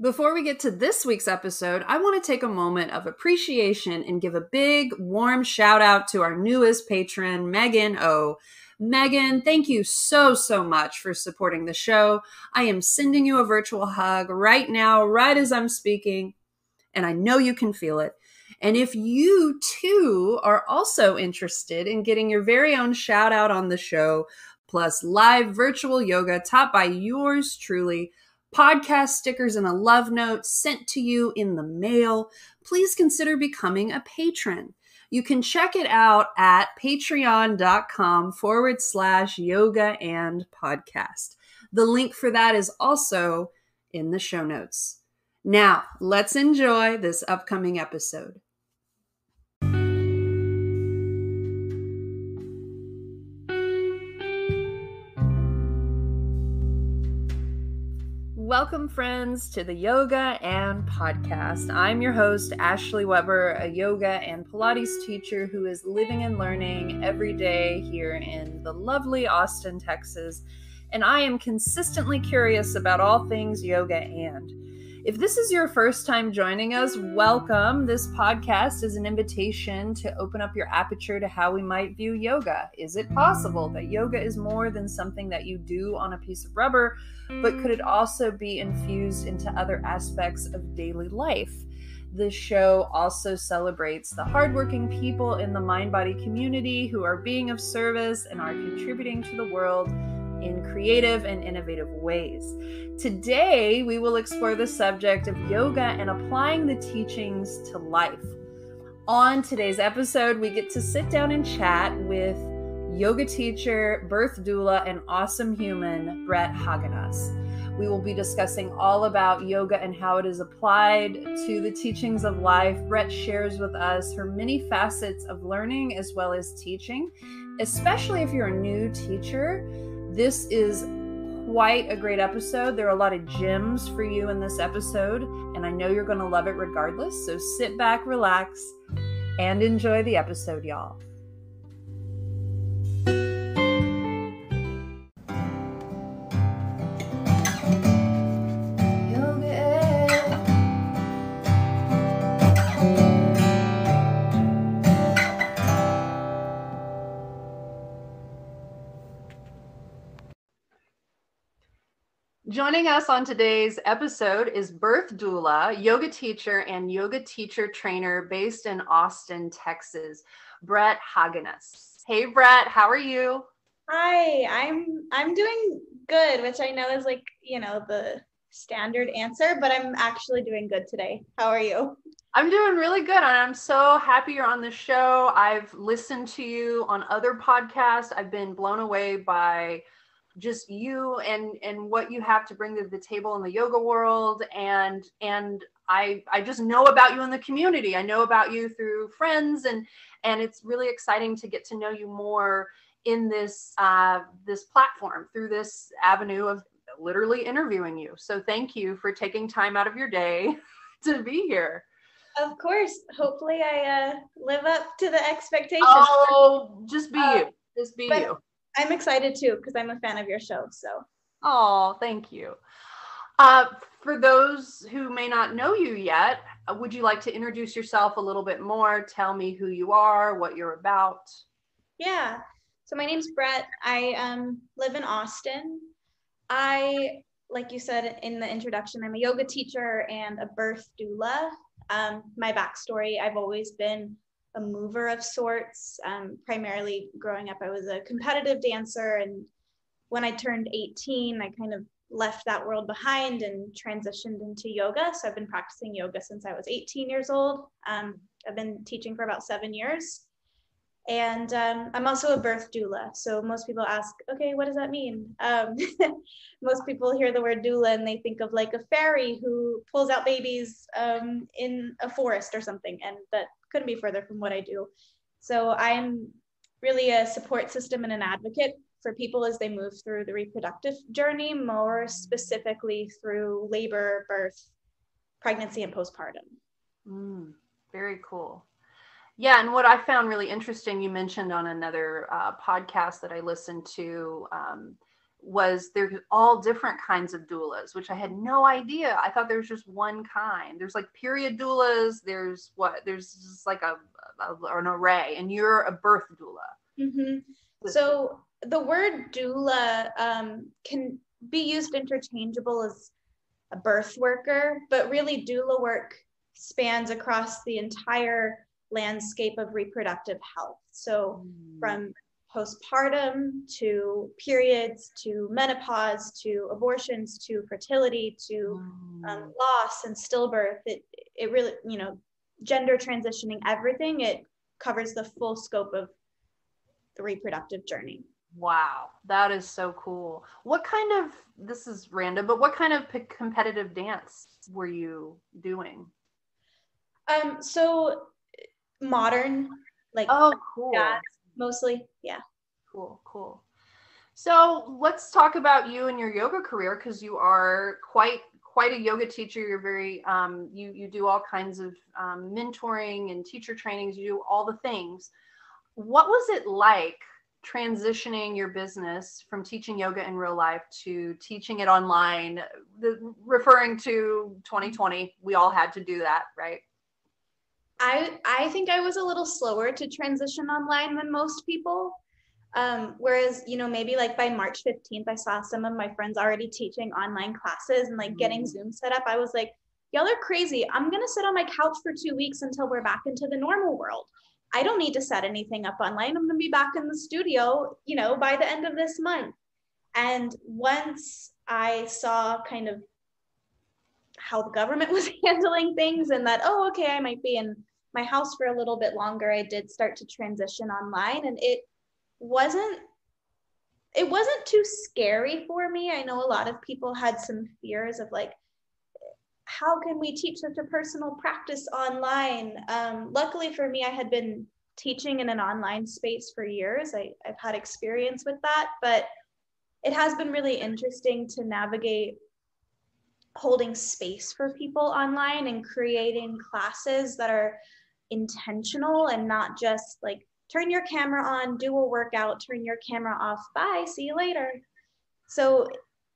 Before we get to this week's episode, I want to take a moment of appreciation and give a big, warm shout out to our newest patron, Megan O. Megan, thank you so much for supporting the show. I am sending you a virtual hug right now, right as I'm speaking, and I know you can feel it. And if you too are also interested in getting your very own shout out on the show, plus live virtual yoga taught by yours truly, podcast stickers and a love note sent to you in the mail, please consider becoming a patron. You can check it out at patreon.com/yoga and podcast. The link for that is also in the show notes. Now, let's enjoy this upcoming episode. Welcome, friends, to the Yoga and Podcast. I'm your host, Ashley Weber, a yoga and Pilates teacher who is living and learning every day here in the lovely Austin, Texas. And I am consistently curious about all things yoga and. If this is your first time joining us, welcome. This podcast is an invitation to open up your aperture to how we might view yoga. Is it possible that yoga is more than something that you do on a piece of rubber, but could it also be infused into other aspects of daily life? This show also celebrates the hardworking people in the mind-body community who are being of service and are contributing to the world in creative and innovative ways. Today, we will explore the subject of yoga and applying the teachings to life. On today's episode, we get to sit down and chat with yoga teacher, birth doula, and awesome human, Brett Haginas. We will be discussing all about yoga and how it is applied to the teachings of life. Brett shares with us her many facets of learning as well as teaching, especially if you're a new teacher. This is quite a great episode. There are a lot of gems for you in this episode, and I know you're going to love it regardless. So sit back, relax, and enjoy the episode, y'all. Joining us on today's episode is birth doula, yoga teacher, and yoga teacher trainer based in Austin, Texas, Brett Haginas. Hey, Brett, how are you? Hi, I'm doing good, which I know is like, the standard answer, but I'm actually doing good today. How are you? I'm doing really good, and I'm so happy you're on the show. I've listened to you on other podcasts. I've been blown away by just you and what you have to bring to the table in the yoga world. And I just know about you in the community. I know about you through friends, and it's really exciting to get to know you more in this platform through this avenue of literally interviewing you. So thank you for taking time out of your day to be here. Of course. Hopefully I live up to the expectations. Oh, just be you. Just be you. I'm excited too, because I'm a fan of your show. So. Oh, thank you. For those who may not know you yet, would you like to introduce yourself a little bit more? Tell me who you are, what you're about. Yeah. So my name's Brett. I live in Austin. Like you said in the introduction, I'm a yoga teacher and a birth doula. My backstory, I've always been a mover of sorts. Primarily growing up, I was a competitive dancer. And when I turned 18, I kind of left that world behind and transitioned into yoga. So I've been practicing yoga since I was 18 years old. I've been teaching for about 7 years. And I'm also a birth doula. So most people ask, okay, what does that mean? Most people hear the word doula and they think of like a fairy who pulls out babies in a forest or something. And that couldn't be further from what I do. So I'm really a support system and an advocate for people as they move through the reproductive journey, more specifically through labor, birth, pregnancy, and postpartum. Very cool. Yeah, and what I found really interesting, you mentioned on another podcast that I listened to, was there's all different kinds of doulas, which I had no idea. I thought there was just one kind. There's like period doulas. There's just like an array, and you're a birth doula. Mm-hmm. So the word doula can be used interchangeable as a birth worker, but really doula work spans across the entire landscape of reproductive health. So from postpartum to periods to menopause to abortions to fertility to loss and stillbirth, it really, gender transitioning, everything, it covers the full scope of the reproductive journey. Wow, that is so cool. This is random, but what kind of competitive dance were you doing? So modern, like, oh, cool. jazz, mostly. Yeah. Cool. So let's talk about you and your yoga career, because you are quite a yoga teacher. You're very, you do all kinds of mentoring and teacher trainings. You do all the things. What was it like transitioning your business from teaching yoga in real life to teaching it online, referring to 2020? We all had to do that, right? I think I was a little slower to transition online than most people. Whereas, maybe like by March 15th, I saw some of my friends already teaching online classes and like getting Zoom set up. I was like, y'all are crazy. I'm going to sit on my couch for 2 weeks until we're back into the normal world. I don't need to set anything up online. I'm going to be back in the studio, by the end of this month. And once I saw kind of how the government was handling things and that, okay, I might be in my house for a little bit longer, I did start to transition online, and it wasn't too scary for me. I know a lot of people had some fears of like, how can we teach such a personal practice online? Luckily for me, I had been teaching in an online space for years. I've had experience with that, but it has been really interesting to navigate holding space for people online and creating classes that are intentional and not just like, turn your camera on, do a workout, turn your camera off, bye, see you later. So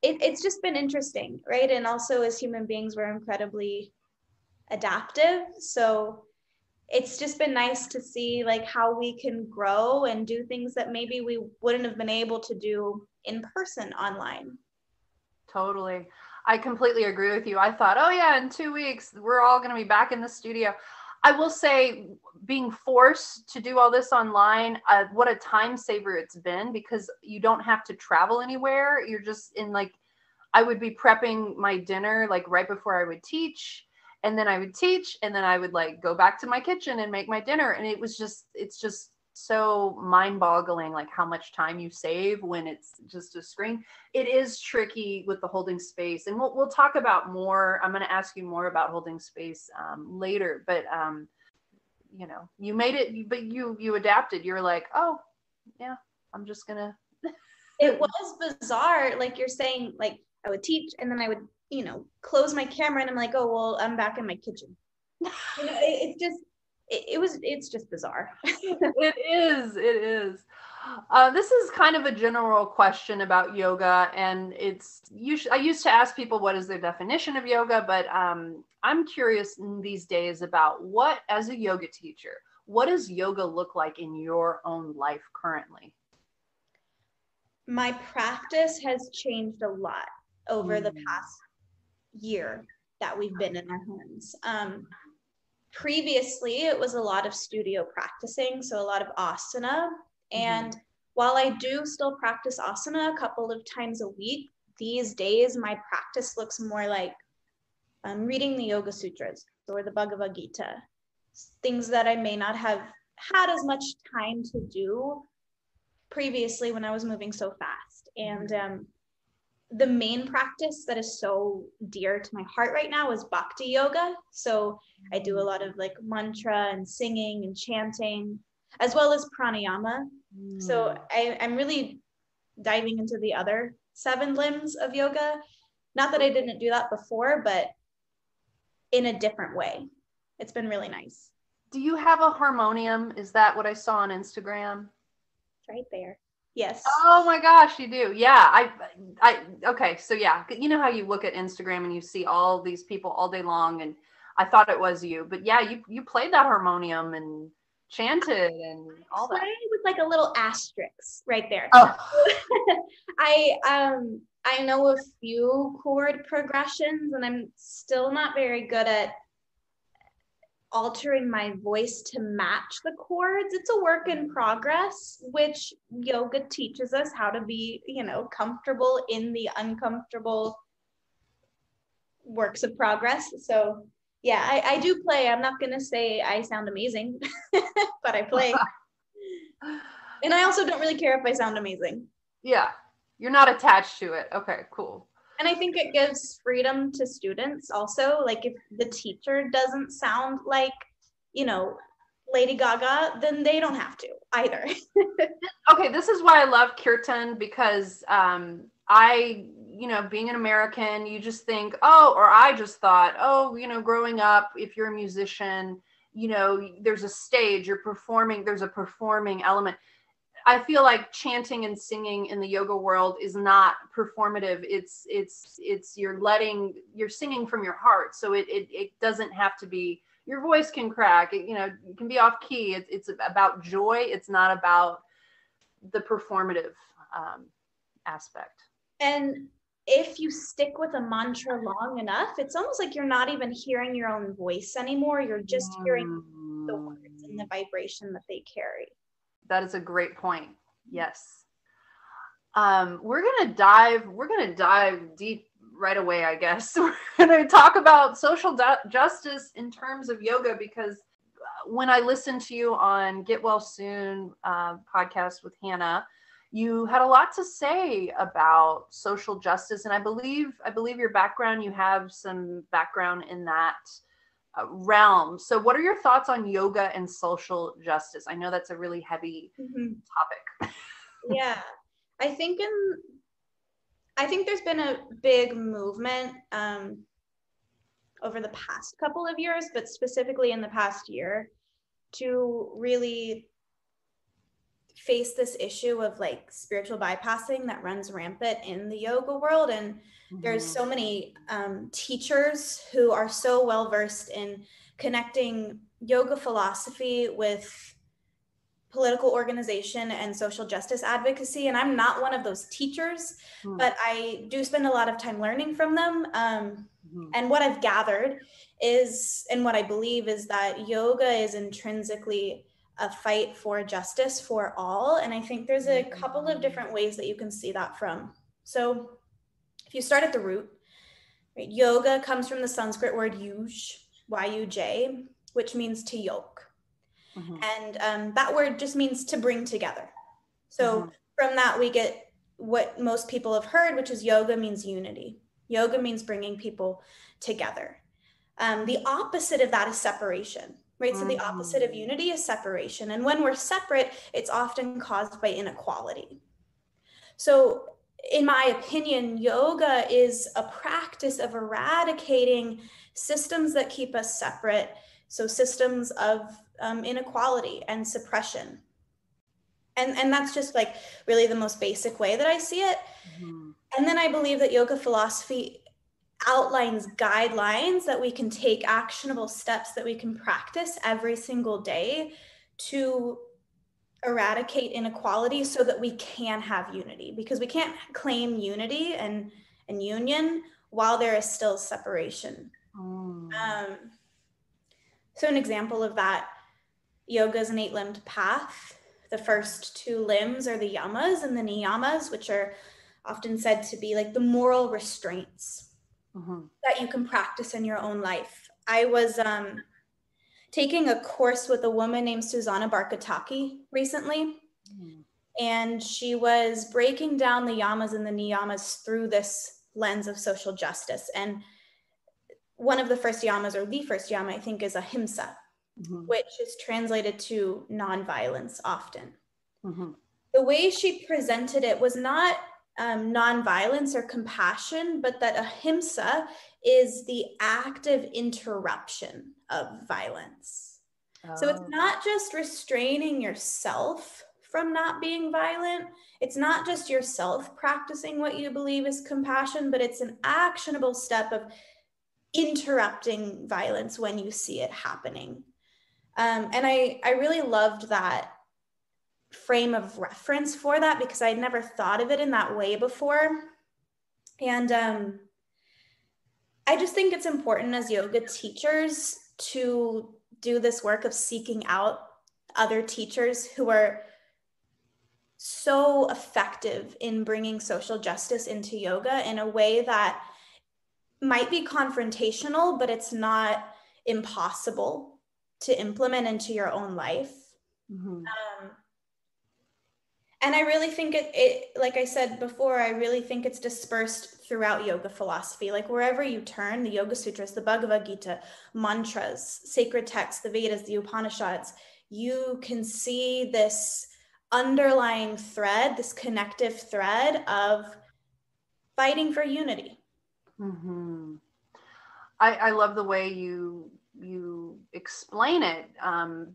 it's just been interesting, right? And also as human beings, we're incredibly adaptive. So it's just been nice to see like how we can grow and do things that maybe we wouldn't have been able to do in person online. Totally. I completely agree with you. I thought, oh yeah, in 2 weeks, we're all going to be back in the studio. I will say, being forced to do all this online, what a time saver it's been, because you don't have to travel anywhere. You're just in like, I would be prepping my dinner like right before I would teach, and then I would teach, and then I would like go back to my kitchen and make my dinner. And it's just so mind-boggling, like how much time you save when it's just a screen. It is tricky with the holding space, and we'll talk about more. I'm going to ask you more about holding space later, but you made it, but you adapted. You're like, oh yeah, I'm just gonna. It was bizarre, like you're saying. Like I would teach, and then I would close my camera, and I'm like, oh well, I'm back in my kitchen. It's just bizarre. It is. This is kind of a general question about yoga, and I used to ask people what is their definition of yoga, but I'm curious these days about as a yoga teacher, what does yoga look like in your own life currently? My practice has changed a lot over the past year that we've been in our homes. Previously, it was a lot of studio practicing, so a lot of asana. And while I do still practice asana a couple of times a week, these days my practice looks more like reading the Yoga Sutras or the Bhagavad Gita, things that I may not have had as much time to do previously when I was moving so fast. And the main practice that is so dear to my heart right now is bhakti yoga. So I do a lot of like mantra and singing and chanting, as well as pranayama. So I'm really diving into the other 7 limbs of yoga. Not that I didn't do that before, but in a different way. It's been really nice. Do you have a harmonium? Is that what I saw on Instagram? It's right there. Yes. Oh my gosh, you do. Yeah. Okay. So yeah, you know how you look at Instagram and you see all these people all day long, and I thought it was you, but yeah, you played that harmonium and chanted and all Play that. with like a little asterisk right there. Oh, I know a few chord progressions, and I'm still not very good at altering my voice to match the chords. It's a work in progress, which yoga teaches us how to be, comfortable in the uncomfortable works of progress. So yeah, I do play. I'm not gonna say I sound amazing, but I play. And I also don't really care if I sound amazing. yeah. You're not attached to it. Okay, cool. And I think it gives freedom to students also. Like if the teacher doesn't sound like, Lady Gaga, then they don't have to either. Okay, this is why I love kirtan, because being an American, you just think, oh, or I just thought, oh, growing up, if you're a musician, there's a stage, you're performing, there's a performing element. I feel like chanting and singing in the yoga world is not performative. It's you're singing from your heart. So it doesn't have to be, your voice can crack, it can be off key. It's about joy. It's not about the performative aspect. And if you stick with a mantra long enough, it's almost like you're not even hearing your own voice anymore. You're just hearing the words and the vibration that they carry. That is a great point. Yes. We're gonna dive deep right away, I guess. We're gonna talk about social justice in terms of yoga, because when I listened to you on Get Well Soon podcast with Hannah, you had a lot to say about social justice, and I believe your background, you have some background in that realm. So what are your thoughts on yoga and social justice? I know that's a really heavy topic. Yeah, I think there's been a big movement over the past couple of years, but specifically in the past year, to really face this issue of like spiritual bypassing that runs rampant in the yoga world. And there's so many teachers who are so well versed in connecting yoga philosophy with political organization and social justice advocacy. And I'm not one of those teachers, but I do spend a lot of time learning from them. And what I've gathered is, and what I believe is, that yoga is intrinsically a fight for justice for all. And I think there's a couple of different ways that you can see that from. So if you start at the root, right, yoga comes from the Sanskrit word yuj, Y-U-J, which means to yoke. And that word just means to bring together. So from that, we get what most people have heard, which is yoga means unity. Yoga means bringing people together. The opposite of that is separation, right? So the opposite of unity is separation. And when we're separate, it's often caused by inequality. So in my opinion, yoga is a practice of eradicating systems that keep us separate. So systems of inequality and suppression. And that's just like really the most basic way that I see it. And then I believe that yoga philosophy outlines guidelines that we can take, actionable steps that we can practice every single day to eradicate inequality so that we can have unity, because we can't claim unity and union while there is still separation. So an example of that, yoga is an 8-limbed path. The first 2 limbs are the yamas and the niyamas, which are often said to be like the moral restraints that you can practice in your own life. I was taking a course with a woman named Susanna Barkataki recently, and she was breaking down the yamas and the niyamas through this lens of social justice. And one of the first yamas, or the first yama, I think, is ahimsa, which is translated to nonviolence often. The way she presented it was not nonviolence or compassion, but that ahimsa is the active interruption of violence. So it's not just restraining yourself from not being violent. It's not just yourself practicing what you believe is compassion, but it's an actionable step of interrupting violence when you see it happening. And I really loved that frame of reference for that, because I'd never thought of it in that way before. And I just think it's important as yoga teachers to do this work of seeking out other teachers who are so effective in bringing social justice into yoga in a way that might be confrontational, but it's not impossible to implement into your own life. Mm-hmm. And I really think it, like I said before, I really think it's dispersed throughout yoga philosophy. Like wherever you turn, the Yoga Sutras, the Bhagavad Gita, mantras, sacred texts, the Vedas, the Upanishads, you can see this underlying thread, this connective thread of fighting for unity. Mm-hmm. I love the way you explain it,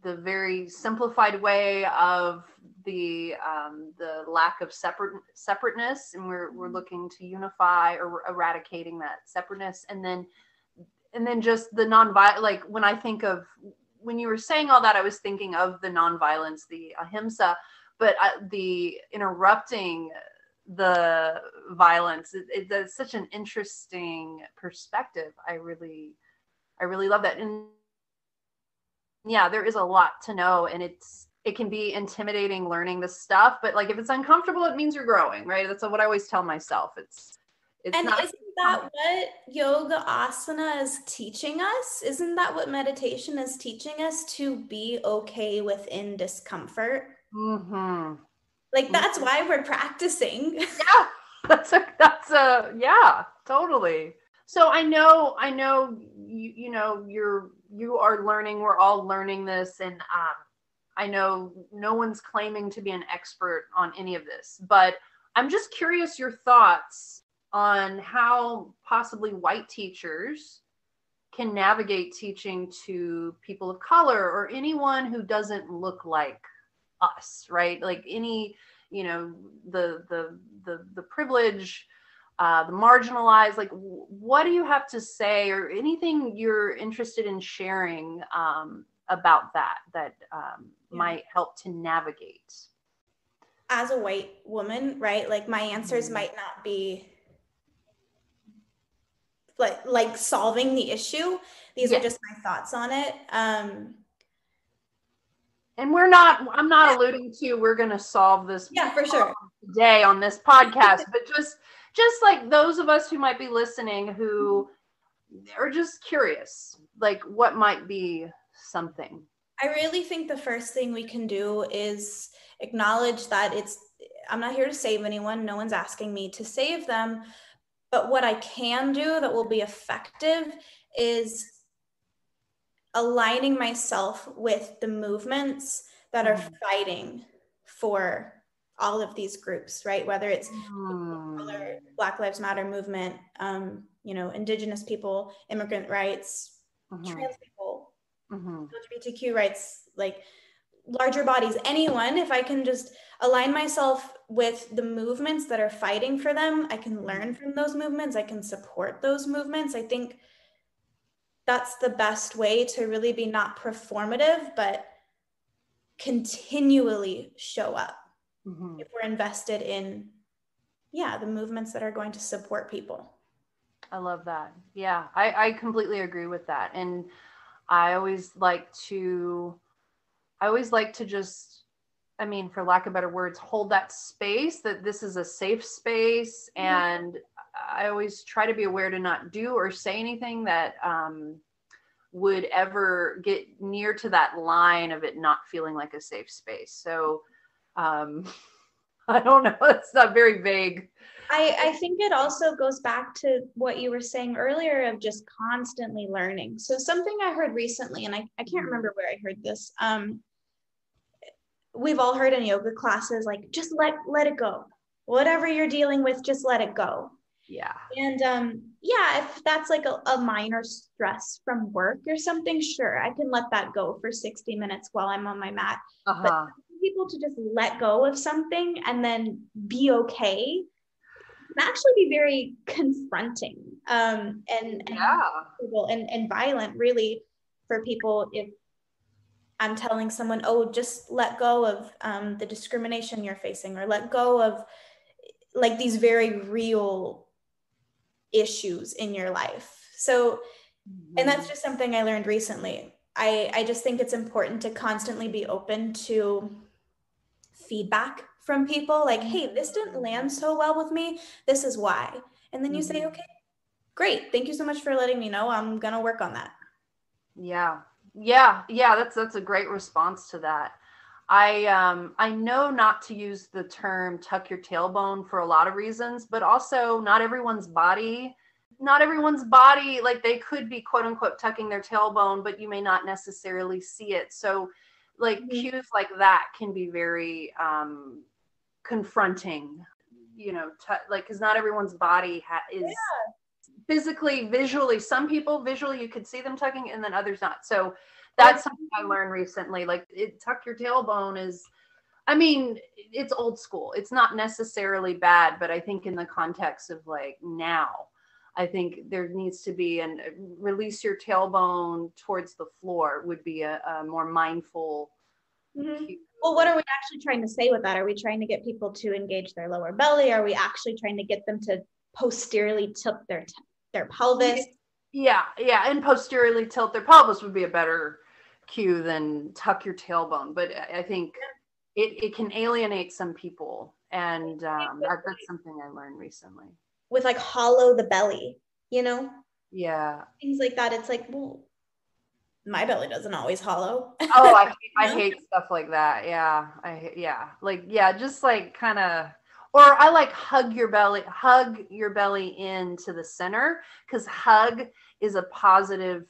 the very simplified way of the lack of separateness, and we're looking to unify or eradicating that separateness, and then just the nonviolent. Like when you were saying all that, I was thinking of the nonviolence, the ahimsa, but the interrupting the violence. That's such an interesting perspective. I really love that. And yeah, there is a lot to know, and it can be intimidating learning this stuff, but like if it's uncomfortable, it means you're growing, right? That's what I always tell myself. It's and not. Isn't that what yoga asana is teaching us? Isn't that what meditation is teaching us? To be okay within discomfort. Mm-hmm. Like that's why we're practicing. Yeah, that's a yeah, totally. So I know you are learning. We're all learning this, and I know no one's claiming to be an expert on any of this, but I'm just curious your thoughts on how possibly white teachers can navigate teaching to people of color or anyone who doesn't look like us, right? Like any, the privilege, the marginalized, like what do you have to say, or anything you're interested in sharing about that might help to navigate? As a white woman, right? Like my answers might not be like solving the issue. These are just my thoughts on it. And I'm not alluding to we're going to solve this for sure today on this podcast, but just like those of us who might be listening who are just curious, like what might be something. I really think the first thing we can do is acknowledge that I'm not here to save anyone. No one's asking me to save them. But what I can do that will be effective is aligning myself with the movements that are fighting for all of these groups, right? Whether it's color, Black Lives Matter movement, Indigenous people, immigrant rights, trans people, LGBTQ rights, like larger bodies, anyone. If I can just align myself with the movements that are fighting for them, I can learn from those movements, I can support those movements. I think that's the best way to really be not performative, but continually show up if we're invested in, the movements that are going to support people. I love that. Yeah, I completely agree with that. And I always like to just, for lack of better words, hold that space, that this is a safe space. And I always try to be aware to not do or say anything that would ever get near to that line of it not feeling like a safe space. So I don't know, it's not very vague. I think it also goes back to what you were saying earlier of just constantly learning. So something I heard recently, and I can't remember where I heard this. We've all heard in yoga classes, like, just let it go. Whatever you're dealing with, just let it go. Yeah. And if that's like a minor stress from work or something, sure, I can let that go for 60 minutes while I'm on my mat. But people to just let go of something and then be okay can actually be very confronting, and violent, really, for people. If I'm telling someone, oh, just let go of the discrimination you're facing, or let go of like these very real issues in your life. So, and that's just something I learned recently. I just think it's important to constantly be open to feedback from people, like, hey, this didn't land so well with me. This is why. And then you say, okay, great. Thank you so much for letting me know. I'm going to work on that. Yeah. That's a great response to that. I know not to use the term tuck your tailbone for a lot of reasons, but also not everyone's body, like they could be quote unquote tucking their tailbone, but you may not necessarily see it. So like cues like that can be very confronting, like, because not everyone's body is physically, visually. Some people visually you could see them tucking, and then others not. So that's something I learned recently. Like, tuck your tailbone is, I mean, it's old school. It's not necessarily bad, but I think in the context of like now, I think there needs to be release your tailbone towards the floor would be a more mindful. Well, what are we actually trying to say with that? Are we trying to get people to engage their lower belly? Are we actually trying to get them to posteriorly tilt their pelvis? Yeah, and posteriorly tilt their pelvis would be a better cue than tuck your tailbone. But I think it can alienate some people, and that's something I learned recently. With like hollow the belly, Yeah, things like that. It's like, well, my belly doesn't always hollow. Oh, I hate stuff like that. Just like kind of, or I like hug your belly into the center, because hug is a positive,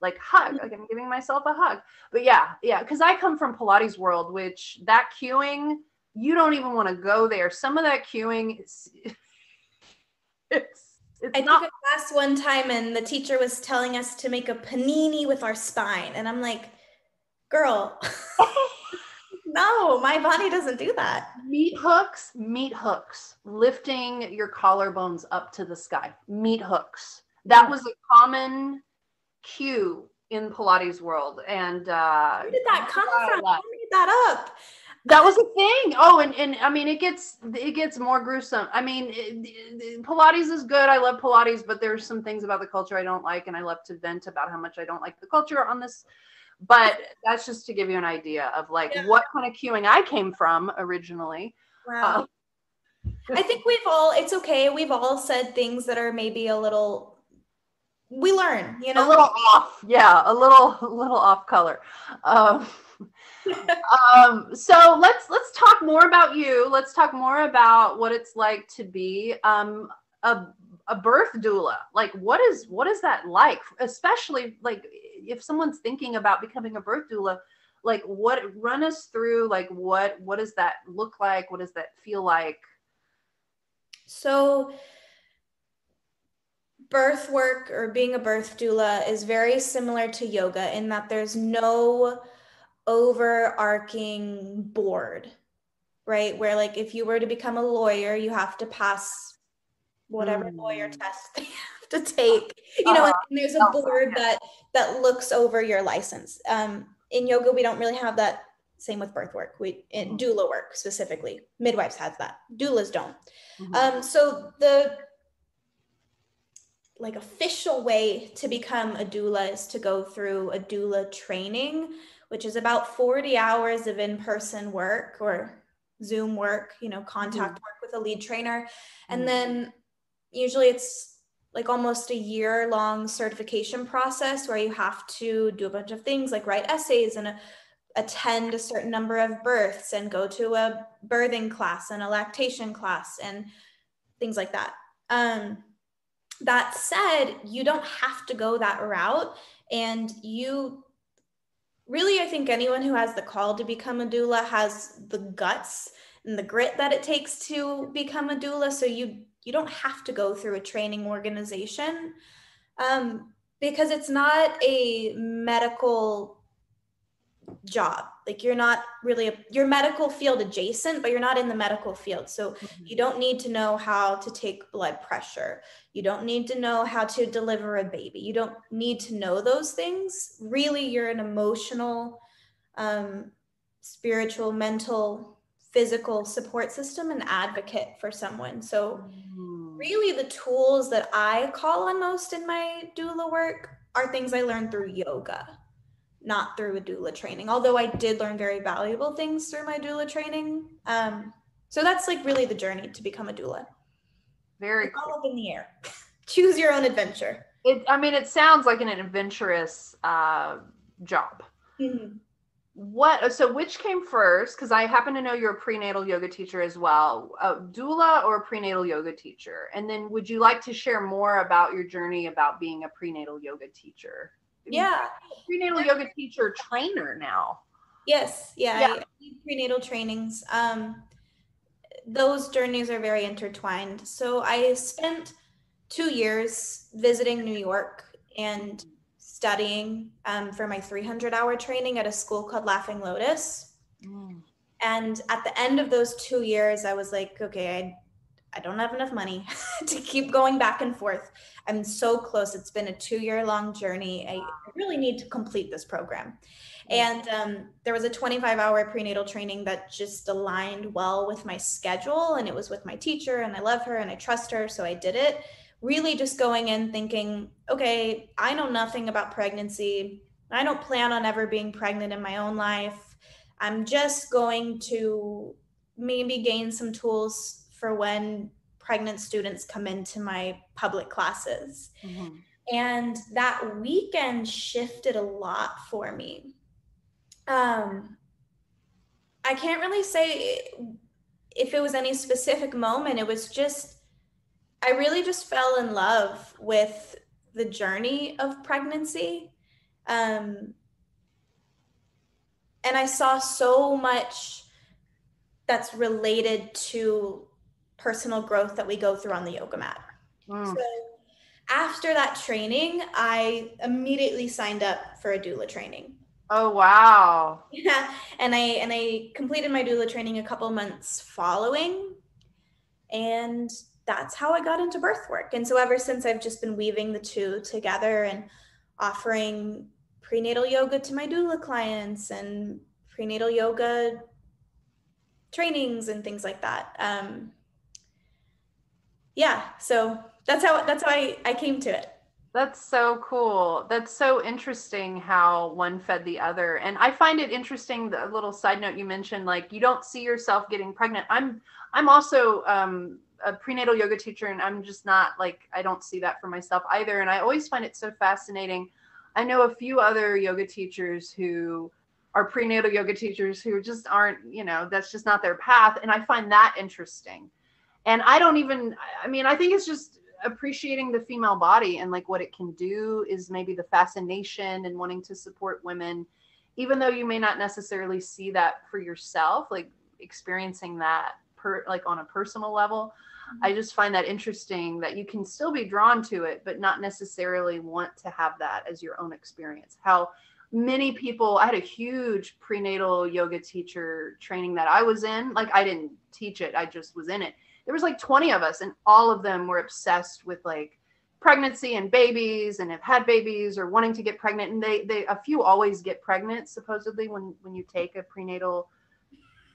like hug, like I'm giving myself a hug. But yeah, because I come from Pilates world, which that cueing, you don't even want to go there. Some of that cueing I took a class one time and the teacher was telling us to make a panini with our spine. And I'm like, girl, no, my body doesn't do that. Meat hooks, lifting your collarbones up to the sky. Meat hooks. That was a common cue in Pilates world. And where did that come from? Who made that up? That was a thing. Oh, and I mean, it gets more gruesome. I mean, Pilates is good. I love Pilates, but there's some things about the culture I don't like, and I love to vent about how much I don't like the culture on this. But that's just to give you an idea of like what kind of cueing I came from originally. Wow. I think it's okay. We've all said things that are maybe a little, we learn, A little off. Yeah, a little off color. So let's talk more about you. Let's talk more about what it's like to be a birth doula. Like, what is that like? Especially like if someone's thinking about becoming a birth doula, like run us through, like what does that look like? What does that feel like? So birth work, or being a birth doula, is very similar to yoga in that there's no overarching board, right? Where like if you were to become a lawyer, you have to pass whatever lawyer test they have to take, and there's a board that looks over your license. In yoga, we don't really have that. Same with birth work. In doula work specifically, midwives has that. Doulas don't. So the like official way to become a doula is to go through a doula training, which is about 40 hours of in-person work or Zoom work, contact work with a lead trainer. And then usually it's like almost a year-long certification process where you have to do a bunch of things like write essays and attend a certain number of births and go to a birthing class and a lactation class and things like that. That said, you don't have to go that route. And you really, I think anyone who has the call to become a doula has the guts and the grit that it takes to become a doula. So you don't have to go through a training organization because it's not a medical job. Like you're not really, you're medical field adjacent, but you're not in the medical field. So you don't need to know how to take blood pressure. You don't need to know how to deliver a baby. You don't need to know those things. Really, you're an emotional, spiritual, mental, physical support system and advocate for someone. So really the tools that I call on most in my doula work are things I learned through yoga, not through a doula training, although I did learn very valuable things through my doula training. So that's like really the journey to become a doula. Very it's all up in the air. Choose your own adventure. It sounds like an adventurous job. Mm-hmm. So which came first? Because I happen to know you're a prenatal yoga teacher as well. A doula or a prenatal yoga teacher? And then would you like to share more about your journey about being a prenatal yoga teacher? Yeah. Prenatal yoga teacher trainer now. Yes. Yeah. I do prenatal trainings. Those journeys are very intertwined. So I spent 2 years visiting New York and studying for my 300-hour training at a school called Laughing Lotus. And at the end of those 2 years, I was like, okay, I don't have enough money to keep going back and forth. I'm so close. It's been a 2-year-long journey. I really need to complete this program. And there was a 25-hour prenatal training that just aligned well with my schedule. And it was with my teacher, and I love her and I trust her. So I did it. Really just going in thinking, okay, I know nothing about pregnancy. I don't plan on ever being pregnant in my own life. I'm just going to maybe gain some tools for when pregnant students come into my public classes. Mm-hmm. And that weekend shifted a lot for me. I can't really say if it was any specific moment. It was just, I really just fell in love with the journey of pregnancy. And I saw so much that's related to personal growth that we go through on the yoga mat. So after that training, I immediately signed up for a doula training. Oh, wow. Yeah. And I completed my doula training a couple months following. And that's how I got into birth work. And so ever since, I've just been weaving the two together and offering prenatal yoga to my doula clients and prenatal yoga trainings and things like that. So that's how I came to it. That's so cool. That's so interesting how one fed the other. And I find it interesting, the little side note you mentioned, like you don't see yourself getting pregnant. I'm also a prenatal yoga teacher, and I'm just not like, I don't see that for myself either. And I always find it so fascinating. I know a few other yoga teachers who are prenatal yoga teachers who just aren't, that's just not their path. And I find that interesting. And I think it's just appreciating the female body and like what it can do is maybe the fascination and wanting to support women, even though you may not necessarily see that for yourself, like experiencing that like on a personal level. I just find that interesting that you can still be drawn to it, but not necessarily want to have that as your own experience. How many people, I had a huge prenatal yoga teacher training that I was in. Like I didn't teach it, I just was in it. There was like 20 of us, and all of them were obsessed with like pregnancy and babies and have had babies or wanting to get pregnant. And they a few always get pregnant, supposedly, when you take a prenatal.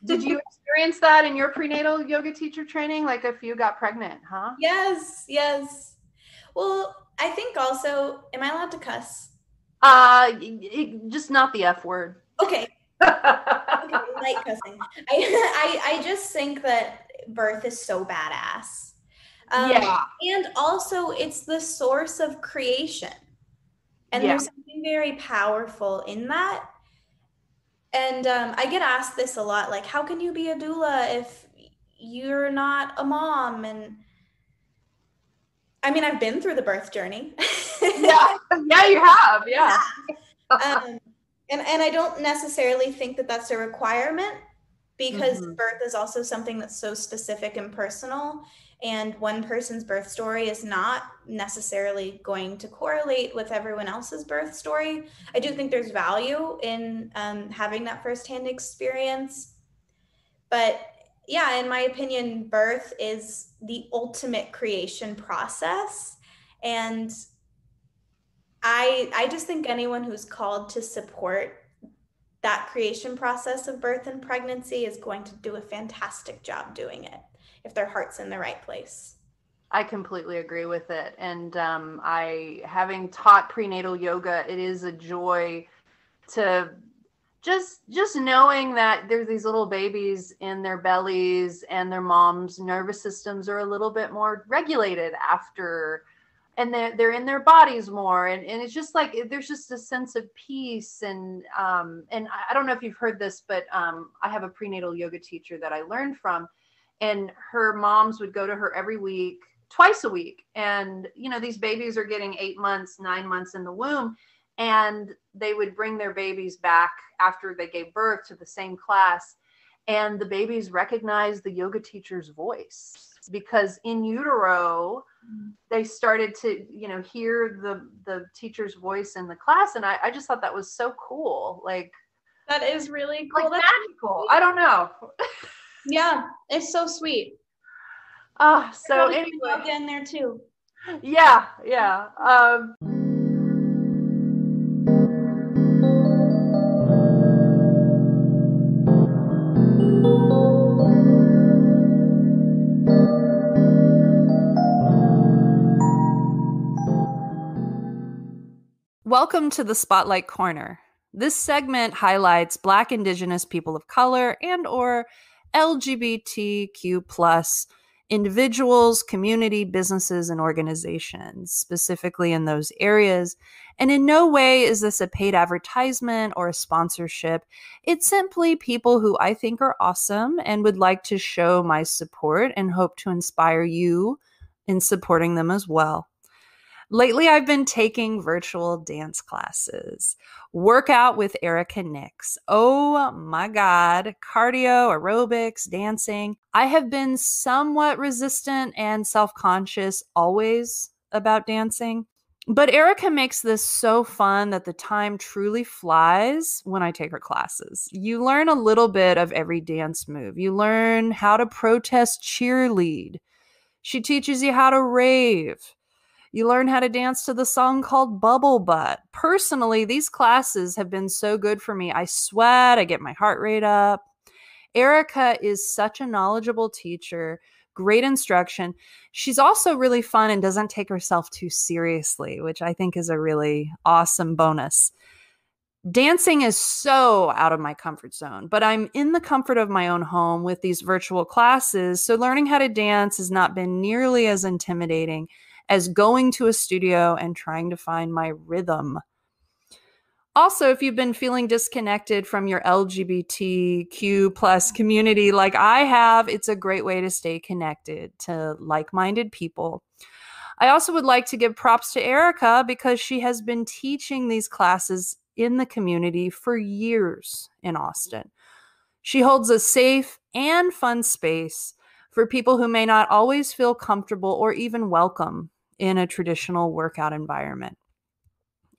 Did you experience that in your prenatal yoga teacher training? Like a few got pregnant, huh? Yes. Well, I think also, am I allowed to cuss? Just not the F word. Okay. Light cussing. I just think that birth is so badass. And also it's the source of creation. And there's something very powerful in that. And I get asked this a lot, like, how can you be a doula if you're not a mom? And I mean, I've been through the birth journey. Yeah, you have. Yeah. And I don't necessarily think that that's a requirement, because birth is also something that's so specific and personal. And one person's birth story is not necessarily going to correlate with everyone else's birth story. I do think there's value in having that firsthand experience. But yeah, in my opinion, birth is the ultimate creation process. And I just think anyone who's called to support that creation process of birth and pregnancy is going to do a fantastic job doing it if their heart's in the right place. I completely agree with it. And having taught prenatal yoga, it is a joy to just knowing that there's these little babies in their bellies and their mom's nervous systems are a little bit more regulated after, and they're in their bodies more. And it's just like, there's just a sense of peace. And I don't know if you've heard this, but I have a prenatal yoga teacher that I learned from, and her moms would go to her every week, twice a week. And, you know, these babies are getting 8 months, 9 months in the womb. And they would bring their babies back after they gave birth to the same class. And the babies recognized the yoga teacher's voice, because in utero, they started to, you know, hear the teacher's voice in the class. And I just thought that was so cool. Like, that is really cool. Like That's magical. I don't know. Yeah, it's so sweet. So anyway, yoga in there too. Yeah. Welcome to the Spotlight Corner. This segment highlights Black, Indigenous, people of color, and or LGBTQ plus individuals, community, businesses, and organizations, specifically in those areas. And in no way is this a paid advertisement or a sponsorship. It's simply people who I think are awesome and would like to show my support and hope to inspire you in supporting them as well. Lately, I've been taking virtual dance classes. Workout with Erica Nix. Oh my God. Cardio, aerobics, dancing. I have been somewhat resistant and self-conscious always about dancing. But Erica makes this so fun that the time truly flies when I take her classes. You learn a little bit of every dance move. You learn how to protest cheerlead. She teaches you how to rave. You learn how to dance to the song called Bubble Butt. Personally, these classes have been so good for me. I sweat, I get my heart rate up. Erica is such a knowledgeable teacher, great instruction. She's also really fun and doesn't take herself too seriously, which I think is a really awesome bonus. Dancing is so out of my comfort zone, but I'm in the comfort of my own home with these virtual classes, so learning how to dance has not been nearly as intimidating as going to a studio and trying to find my rhythm. Also, if you've been feeling disconnected from your LGBTQ plus community like I have, it's a great way to stay connected to like-minded people. I also would like to give props to Erica because she has been teaching these classes in the community for years in Austin. She holds a safe and fun space for people who may not always feel comfortable or even welcome in a traditional workout environment.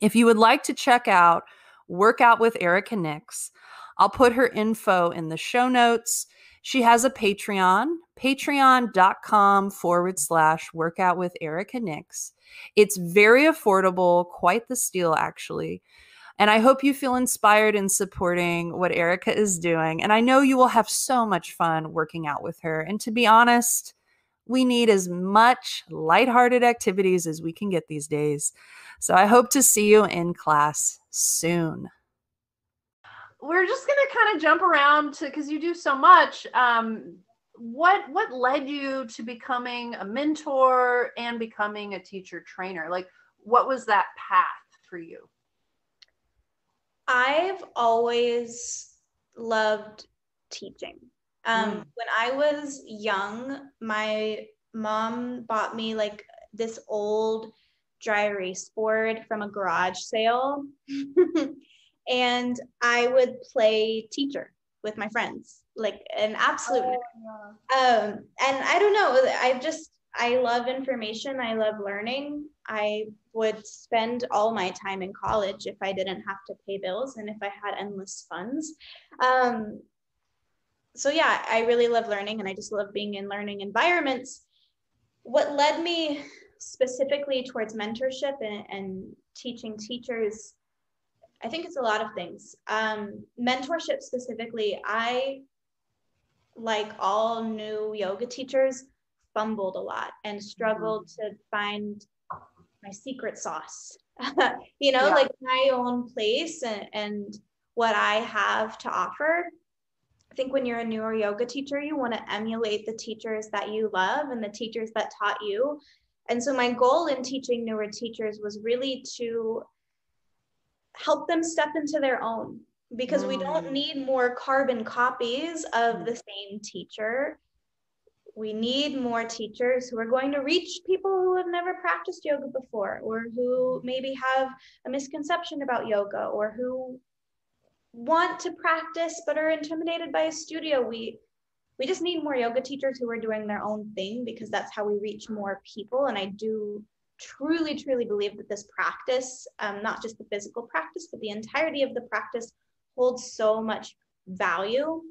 If you would like to check out Workout with Erica Nix, I'll put her info in the show notes. She has a Patreon, patreon.com/workout with Erica Nix. It's very affordable, quite the steal actually. And I hope you feel inspired in supporting what Erica is doing. And I know you will have so much fun working out with her. And to be honest, we need as much lighthearted activities as we can get these days. So I hope to see you in class soon. We're just going to kind of jump around to, because you do so much. What led you to becoming a mentor and becoming a teacher trainer? Like, what was that path for you? I've always loved teaching. When I was young, my mom bought me like this old dry erase board from a garage sale. And I would play teacher. with my friends, like an absolute. And I don't know, I love information. I love learning. I would spend all my time in college if I didn't have to pay bills and if I had endless funds. So yeah, I really love learning, and I just love being in learning environments. What led me specifically towards mentorship and teaching teachers, I think it's a lot of things. Mentorship specifically, I, like all new yoga teachers, fumbled a lot and struggled to find my secret sauce, like my own place and what I have to offer. I think when you're a newer yoga teacher, you want to emulate the teachers that you love and the teachers that taught you. And so my goal in teaching newer teachers was really to help them step into their own, because we don't need more carbon copies of the same teacher. We need more teachers who are going to reach people who have never practiced yoga before, or who maybe have a misconception about yoga, or who want to practice but are intimidated by a studio. We just need more yoga teachers who are doing their own thing, because that's how we reach more people. And I do truly, truly believe that this practice, not just the physical practice, but the entirety of the practice, holds so much value.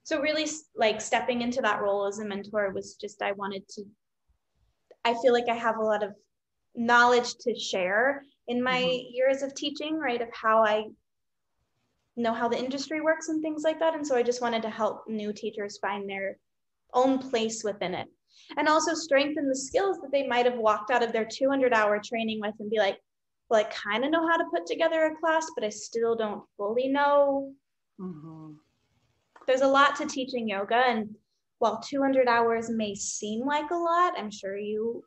So really, like, stepping into that role as a mentor was just, I feel like I have a lot of knowledge to share in my years of teaching, right? Of how I know how the industry works and things like that. And so I just wanted to help new teachers find their own place within it, and also strengthen the skills that they might have walked out of their 200-hour training with and be like, well, I kind of know how to put together a class, but I still don't fully know. There's a lot to teaching yoga, and while 200 hours may seem like a lot, I'm sure you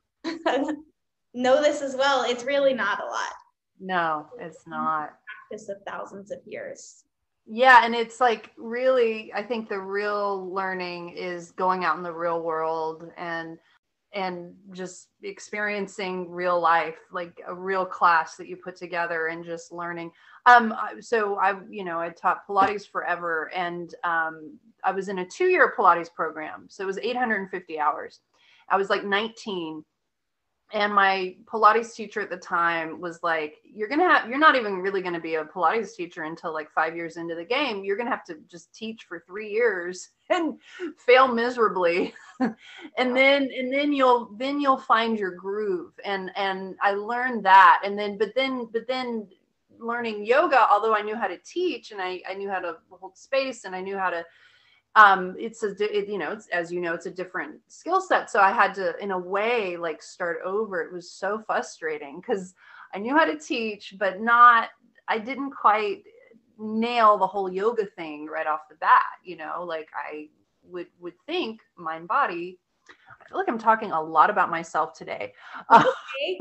know this as well, it's really not a lot. No, it's not. Practice of thousands of years. Yeah, and it's like, really, I think the real learning is going out in the real world and just experiencing real life, like a real class that you put together and just learning. So I taught Pilates forever, and I was in a 2-year Pilates program. So it was 850 hours. I was like 19. And my Pilates teacher at the time was like, you're not even really going to be a Pilates teacher until like 5 years into the game. You're going to have to just teach for 3 years and fail miserably. and then you'll find your groove. And I learned that. but then learning yoga, although I knew how to teach and I knew how to hold space and I knew how to, it's a different skill set. So I had to, in a way, like, start over. It was so frustrating because I knew how to teach, but I didn't quite nail the whole yoga thing right off the bat. Like I would think mind body. I feel like I'm talking a lot about myself today. Okay.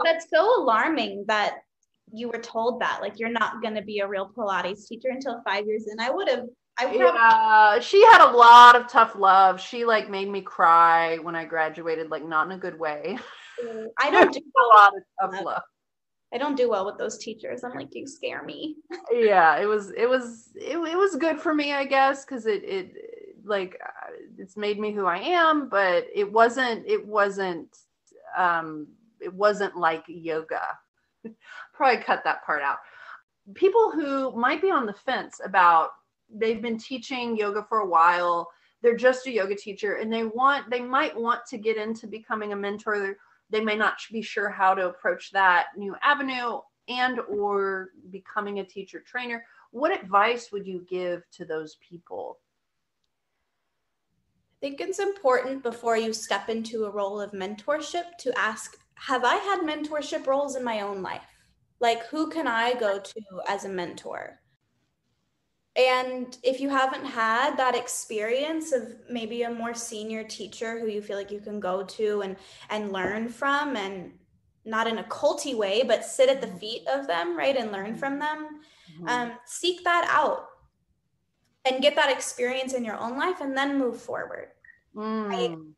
That's so alarming that you were told that, like, you're not going to be a real Pilates teacher until 5 years in. She had a lot of tough love. She like made me cry when I graduated, like not in a good way. I don't do a lot of tough love. I don't do well with those teachers. I'm like, you scare me. Yeah, it was good for me, I guess, because it's made me who I am, but it wasn't like yoga. Probably cut that part out. People who might be on the fence about, they've been teaching yoga for a while, they're just a yoga teacher, and they might want to get into becoming a mentor. They may not be sure how to approach that new avenue and or becoming a teacher trainer. What advice would you give to those people? I think it's important before you step into a role of mentorship to ask, have I had mentorship roles in my own life? Like, who can I go to as a mentor? And if you haven't had that experience of maybe a more senior teacher who you feel like you can go to and learn from, and not in a culty way, but sit at the feet of them, right, and learn from them, seek that out and get that experience in your own life and then move forward. I'm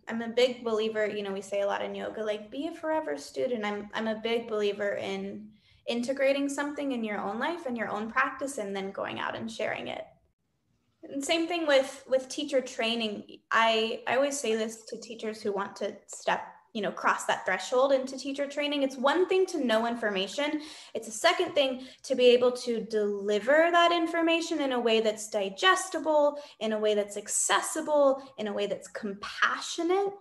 a big believer, we say a lot in yoga, like, be a forever student. I'm a big believer in integrating something in your own life and your own practice and then going out and sharing it. And same thing with teacher training. I always say this to teachers who want to cross that threshold into teacher training. It's one thing to know information. It's a second thing to be able to deliver that information in a way that's digestible, in a way that's accessible, in a way that's compassionate.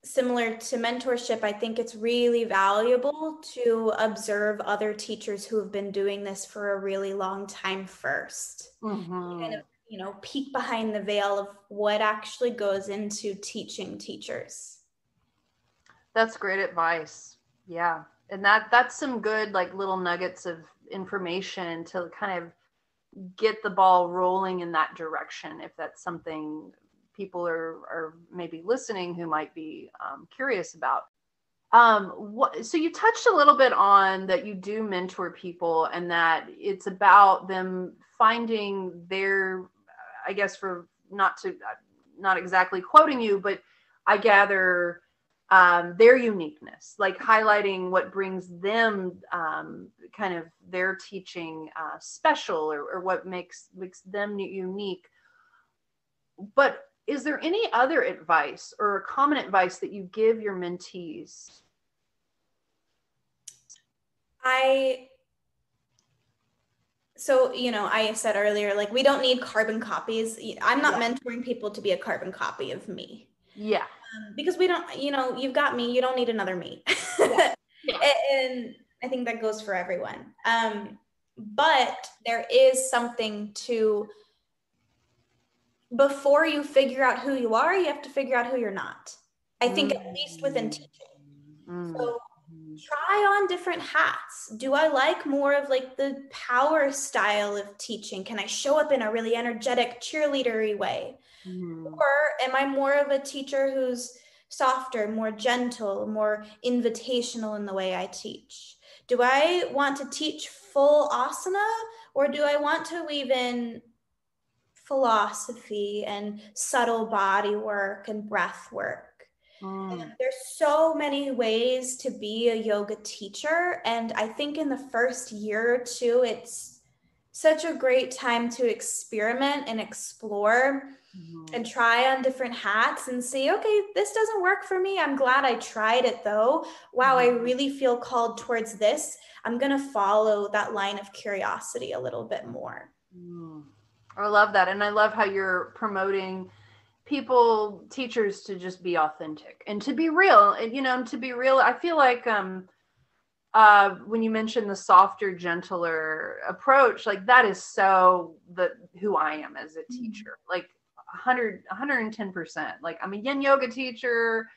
Similar to mentorship, I think it's really valuable to observe other teachers who have been doing this for a really long time first. Kind of, peek behind the veil of what actually goes into teaching teachers. That's great advice. Yeah. And that's some good like little nuggets of information to kind of get the ball rolling in that direction, if that's something people are maybe listening who might be curious about. So you touched a little bit on that you do mentor people and that it's about them finding their, I guess for not exactly quoting you, but I gather their uniqueness, like highlighting what brings them kind of their teaching special or what makes them unique. But is there any other advice or common advice that you give your mentees? I said earlier, like, we don't need carbon copies. I'm not mentoring people to be a carbon copy of me. Yeah. Because we don't, you've got me, you don't need another me. Yeah. Yeah. And I think that goes for everyone. But there is something to, before you figure out who you are, you have to figure out who you're not. I think at least within teaching. So try on different hats. Do I like more of like the power style of teaching? Can I show up in a really energetic cheerleadery way? Or am I more of a teacher who's softer, more gentle, more invitational in the way I teach? Do I want to teach full asana, or do I want to weave in philosophy and subtle body work and breath work? And there's so many ways to be a yoga teacher. And I think in the first year or two, it's such a great time to experiment and explore and try on different hats and see, okay, this doesn't work for me. I'm glad I tried it though. Wow, I really feel called towards this. I'm going to follow that line of curiosity a little bit more. I love that. And I love how you're promoting teachers to just be authentic and to be real, and to be real. I feel like when you mentioned the softer, gentler approach, like that is so who I am as a teacher, like 110%. Like I'm a yin yoga teacher,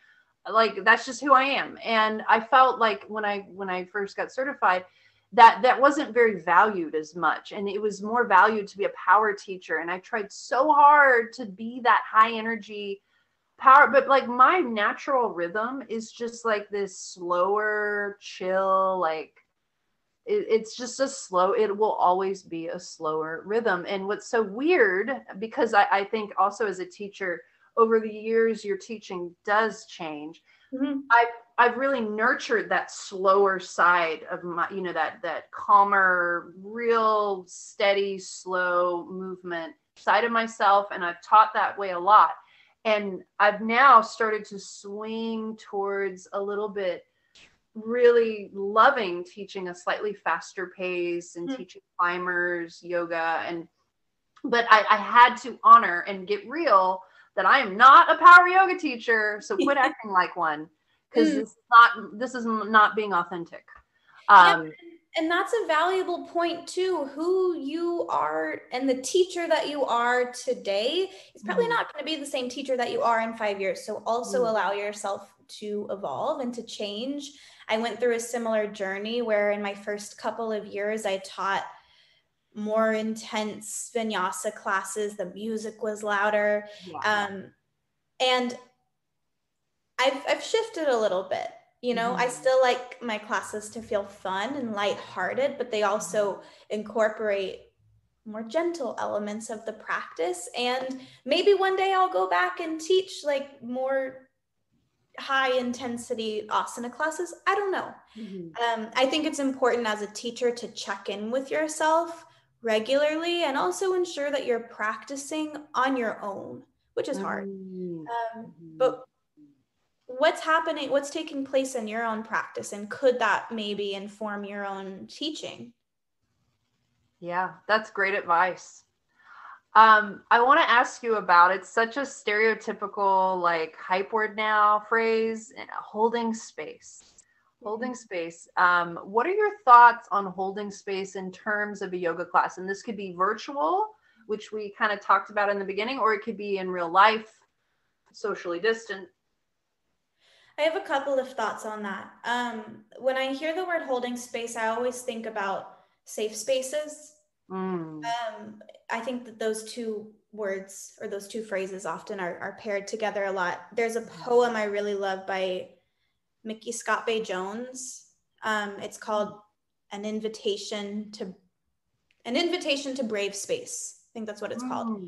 like that's just who I am. And I felt like when I first got certified, that wasn't very valued as much. And it was more valued to be a power teacher. And I tried so hard to be that high energy power, but like my natural rhythm is just like this slower, chill, like it's just it will always be a slower rhythm. And what's so weird, because I think also as a teacher, over the years, your teaching does change. I've really nurtured that slower side of my, that calmer, real steady, slow movement side of myself. And I've taught that way a lot. And I've now started to swing towards a little bit really loving teaching a slightly faster pace and teaching climbers yoga. But I had to honor and get real that I am not a power yoga teacher. So quit acting like one. Because this is not being authentic. And that's a valuable point too. Who you are and the teacher that you are today is probably not going to be the same teacher that you are in 5 years. So also allow yourself to evolve and to change. I went through a similar journey where in my first couple of years, I taught more intense vinyasa classes. The music was louder. And I've shifted a little bit, I still like my classes to feel fun and lighthearted, but they also incorporate more gentle elements of the practice. And maybe one day I'll go back and teach like more high intensity asana classes. I don't know. I think it's important as a teacher to check in with yourself regularly and also ensure that you're practicing on your own, which is hard. But what's taking place in your own practice, and could that maybe inform your own teaching? Yeah, that's great advice. I want to ask you about, it's such a stereotypical, like, hype word now, phrase, holding space. Holding space. What are your thoughts on holding space in terms of a yoga class? And this could be virtual, which we kind of talked about in the beginning, or it could be in real life, socially distant. I have a couple of thoughts on that. When I hear the word holding space, I always think about safe spaces. I think that those two words, or those two phrases, often are paired together a lot. There's a poem I really love by Mickey Scott Bay Jones. It's called An Invitation to Brave Space. I think that's what it's called.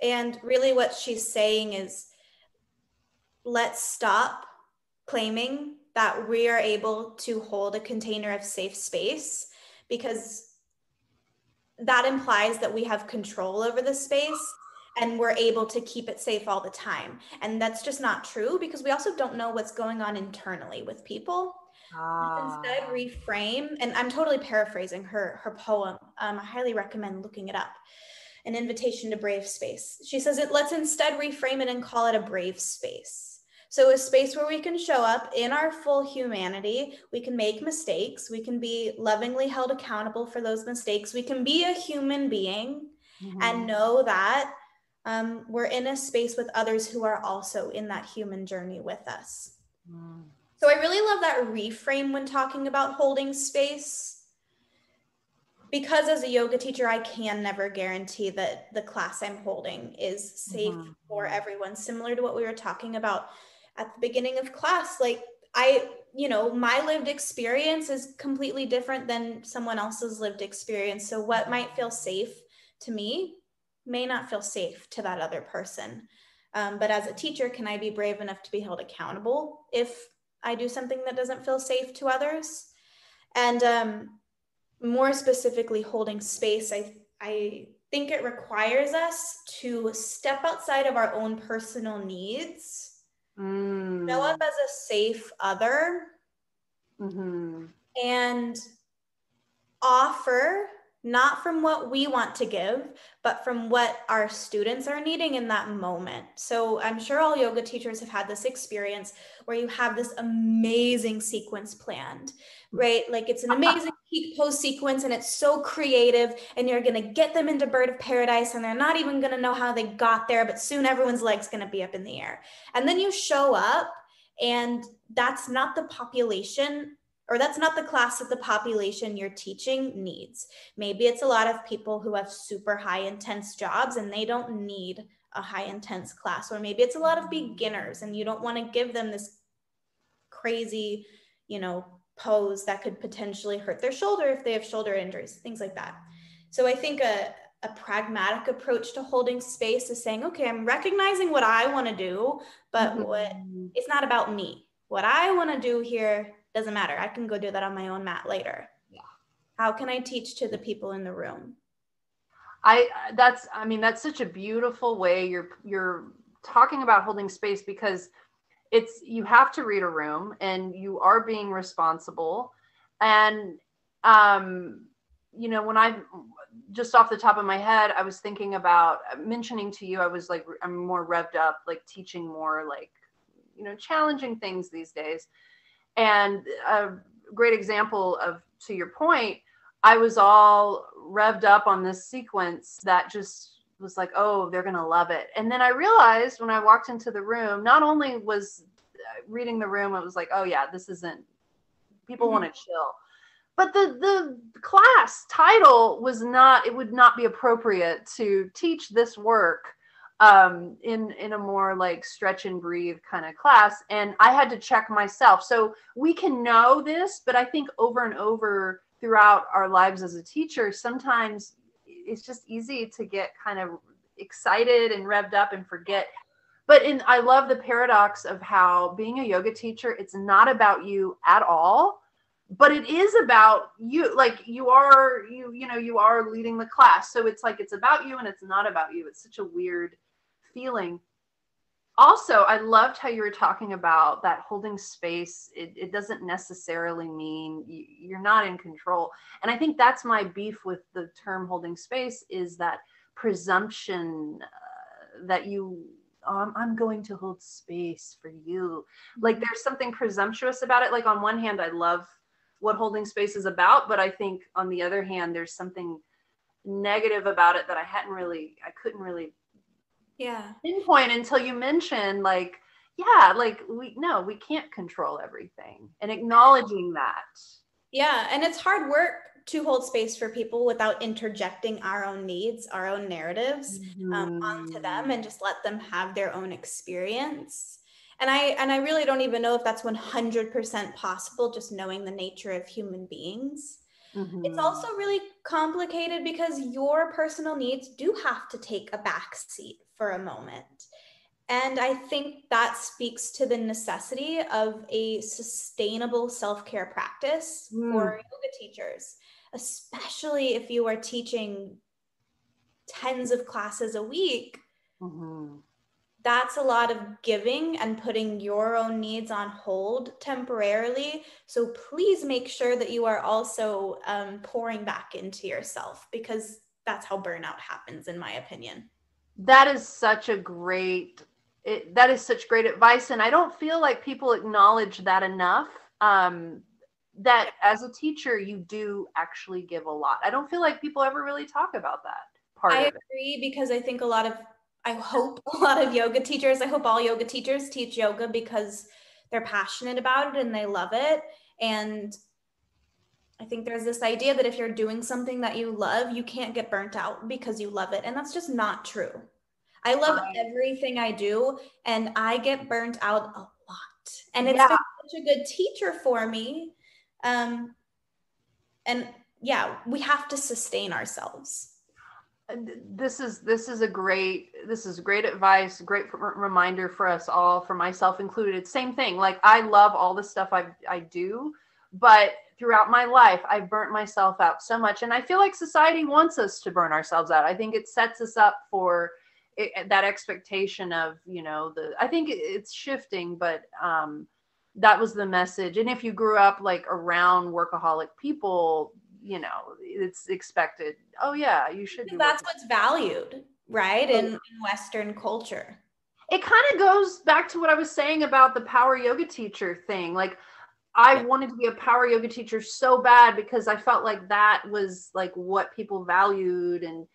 And really what she's saying is, let's stop claiming that we are able to hold a container of safe space, because that implies that we have control over the space and we're able to keep it safe all the time. And that's just not true, because we also don't know what's going on internally with people. Instead, reframe, and I'm totally paraphrasing her poem. I highly recommend looking it up. An Invitation to Brave Space. She says, let's instead reframe it and call it a brave space. So a space where we can show up in our full humanity. We can make mistakes. We can be lovingly held accountable for those mistakes. We can be a human being and know that we're in a space with others who are also in that human journey with us. So I really love that reframe when talking about holding space, because as a yoga teacher, I can never guarantee that the class I'm holding is safe for everyone. Similar to what we were talking about at the beginning of class, like my lived experience is completely different than someone else's lived experience. So what might feel safe to me may not feel safe to that other person. But as a teacher, can I be brave enough to be held accountable if I do something that doesn't feel safe to others? And more specifically, holding space, I think it requires us to step outside of our own personal needs, show up as a safe other, and offer not from what we want to give, but from what our students are needing in that moment. So I'm sure all yoga teachers have had this experience where you have this amazing sequence planned, right? Like it's an amazing peak pose sequence and it's so creative, and you're going to get them into bird of paradise and they're not even going to know how they got there, but soon everyone's leg's going to be up in the air. And then you show up and that's not the population, or that's not the class that the population you're teaching needs. Maybe it's a lot of people who have super high intense jobs and they don't need a high intense class. Or maybe it's a lot of beginners and you don't want to give them this crazy, pose that could potentially hurt their shoulder if they have shoulder injuries, things like that. So I think a pragmatic approach to holding space is saying, okay, I'm recognizing what I want to do, but it's not about me. What I want to do here doesn't matter. I can go do that on my own mat later. Yeah. How can I teach to the people in the room? That's such a beautiful way you're talking about holding space, because you have to read a room and you are being responsible. And, when I just off the top of my head, I was thinking about mentioning to you, I was like, I'm more revved up, like teaching more, like, challenging things these days. And a great example of, to your point, I was all revved up on this sequence that just was like, oh, they're going to love it. And then I realized when I walked into the room, not only was reading the room, it was like, oh yeah, this isn't, people want to chill. But the class title was not, it would not be appropriate to teach this work in a more like stretch and breathe kind of class. And I had to check myself. So we can know this, but I think over and over throughout our lives as a teacher, sometimes it's just easy to get kind of excited and revved up and forget. I love the paradox of how being a yoga teacher, it's not about you at all, but it is about you. Like you are leading the class. So it's like, it's about you and it's not about you. It's such a weird feeling. Also, I loved how you were talking about that holding space. It doesn't necessarily mean you're not in control. And I think that's my beef with the term holding space, is that presumption that I'm going to hold space for you. Like there's something presumptuous about it. Like on one hand, I love what holding space is about, but I think on the other hand, there's something negative about it that I couldn't really pinpoint until you mentioned, like, we can't control everything, and acknowledging that. Yeah. And it's hard work to hold space for people without interjecting our own needs, our own narratives onto them, and just let them have their own experience. And I really don't even know if that's 100% possible, just knowing the nature of human beings. It's also really complicated because your personal needs do have to take a back seat for a moment. And I think that speaks to the necessity of a sustainable self-care practice for yoga teachers, especially if you are teaching tens of classes a week. That's a lot of giving and putting your own needs on hold temporarily. So please make sure that you are also pouring back into yourself, because that's how burnout happens, in my opinion. That is such great advice. And I don't feel like people acknowledge that enough. That as a teacher, you do actually give a lot. I don't feel like people ever really talk about that part of it. I agree, because I think I hope all yoga teachers teach yoga because they're passionate about it and they love it. And I think there's this idea that if you're doing something that you love, you can't get burnt out because you love it. And that's just not true. I love everything I do, and I get burnt out a lot. And it's been such a good teacher for me. And we have to sustain ourselves. This is great advice, great reminder for us all, for myself included. Same thing. Like I love all the stuff I do, but throughout my life, I've burnt myself out so much. And I feel like society wants us to burn ourselves out. I think it sets us up for that expectation of, I think it's shifting, but that was the message. And if you grew up like around workaholic people, it's expected. Oh yeah, you should do. That's what's valued, right? In Western culture. It kind of goes back to what I was saying about the power yoga teacher thing. Like I wanted to be a power yoga teacher so bad because I felt like that was like what people valued. And,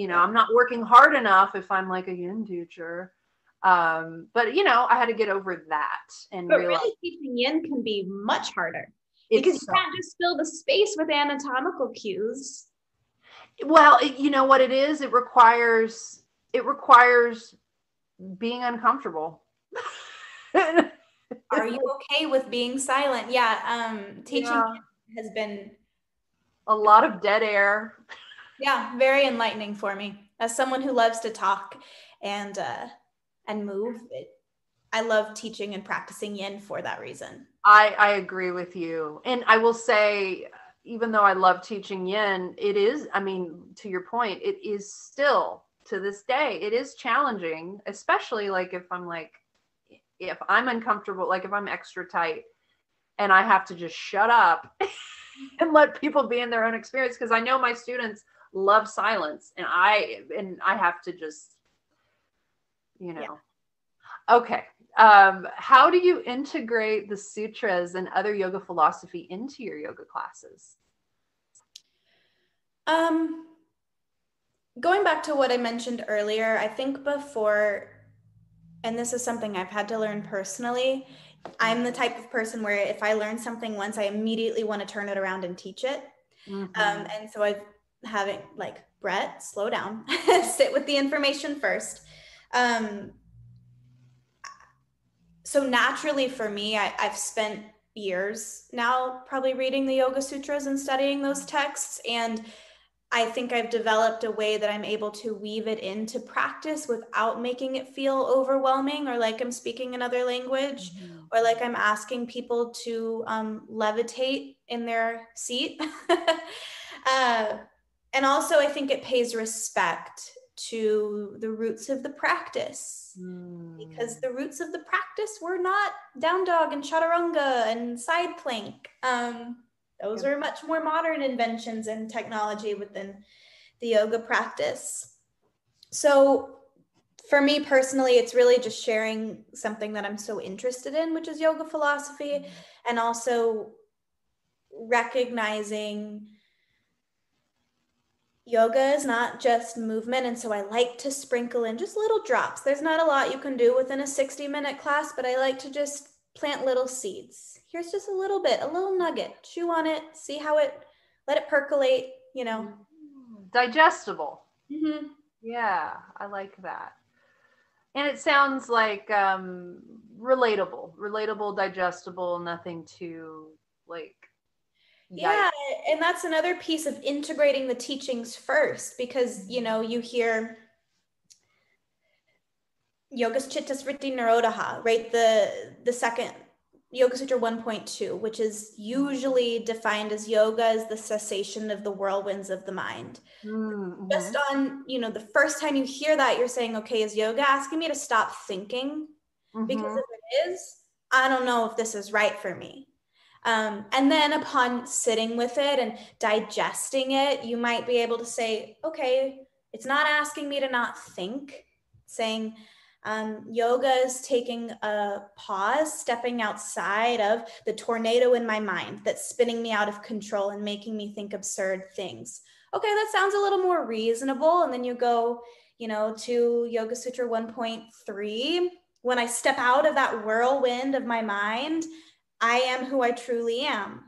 I'm not working hard enough if I'm like a yin teacher. But I had to get over that and realize really teaching yin can be much harder. Because you can't just fill the space with anatomical cues. Well, you know what it is? It requires being uncomfortable. Are you okay with being silent? Yeah. Teaching has been a lot of dead air. Yeah, very enlightening for me. As someone who loves to talk and move, I love teaching and practicing yin for that reason. I agree with you. And I will say, even though I love teaching yin, it is, to your point, it is still, to this day, it is challenging, especially like if I'm uncomfortable, like if I'm extra tight and I have to just shut up and let people be in their own experience. Because I know my students love silence, and I have to just, Okay. How do you integrate the sutras and other yoga philosophy into your yoga classes? Going back to what I mentioned earlier, I think before, and this is something I've had to learn personally, I'm the type of person where if I learn something once, I immediately want to turn it around and teach it. And so I've having like, Brett, slow down, sit with the information first. So naturally for me, I've spent years now probably reading the Yoga Sutras and studying those texts. And I think I've developed a way that I'm able to weave it into practice without making it feel overwhelming or like I'm speaking another language or like I'm asking people to levitate in their seat. And also, I think it pays respect to the roots of the practice, because the roots of the practice were not down dog and chaturanga and side plank. Those are much more modern inventions and technology within the yoga practice. So for me personally, it's really just sharing something that I'm so interested in, which is yoga philosophy, and also recognizing yoga is not just movement. And so I like to sprinkle in just little drops. There's not a lot you can do within a 60-minute class, but I like to just plant little seeds. Here's just a little bit, a little nugget. Chew on it, see how let it percolate, Digestible. Mm-hmm. Yeah, I like that. And it sounds like relatable, digestible, nothing too like. Yeah, and that's another piece of integrating the teachings first, because, you hear Yogas Chittas Vritti Nirodha, right? The second Yoga Sutra 1.2, which is usually defined as yoga as the cessation of the whirlwinds of the mind. Mm-hmm. Just on, the first time you hear that, you're saying, okay, is yoga asking me to stop thinking? Because if it is, I don't know if this is right for me. And then upon sitting with it and digesting it, you might be able to say, okay, it's not asking me to not think. It's saying yoga is taking a pause, stepping outside of the tornado in my mind that's spinning me out of control and making me think absurd things. Okay, that sounds a little more reasonable. And then you go, to Yoga Sutra 1.3. When I step out of that whirlwind of my mind, I am who I truly am.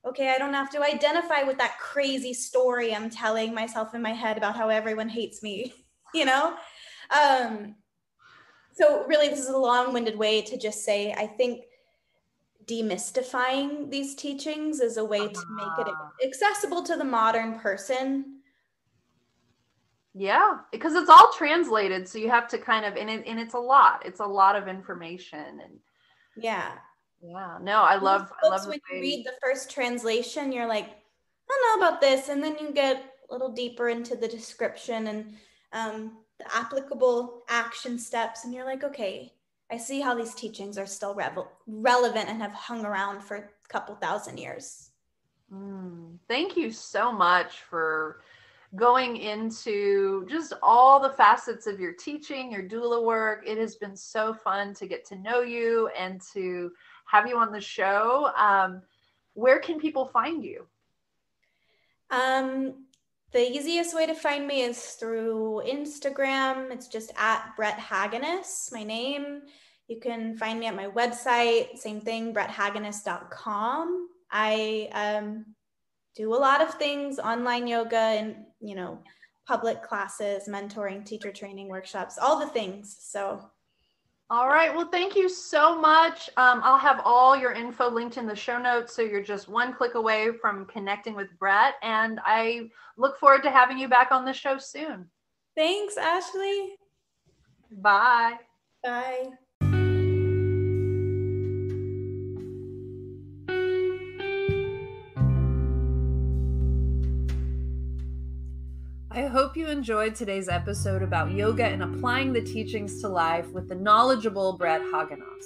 Okay, I don't have to identify with that crazy story I'm telling myself in my head about how everyone hates me, So really, this is a long-winded way to just say, I think demystifying these teachings is a way to make it accessible to the modern person. Yeah, because it's all translated, so you have to kind of, and it's a lot of information, and yeah, no, I love when you read the first translation, you're like, I don't know about this, and then you get a little deeper into the description and the applicable action steps, and you're like, okay, I see how these teachings are still relevant and have hung around for a couple thousand years. Thank you so much for going into just all the facets of your teaching, your doula work. It has been so fun to get to know you and to have you on the show. Where can people find you? The easiest way to find me is through Instagram. It's just at Brett Haginas, my name. You can find me at my website, same thing, bretthaginas.com. I do a lot of things, online yoga and, public classes, mentoring, teacher training, workshops, all the things. So. All right. Well, thank you so much. I'll have all your info linked in the show notes, so you're just one click away from connecting with Brett. And I look forward to having you back on the show soon. Thanks, Ashley. Bye. Bye. I hope you enjoyed today's episode about yoga and applying the teachings to life with the knowledgeable Brett Haginas.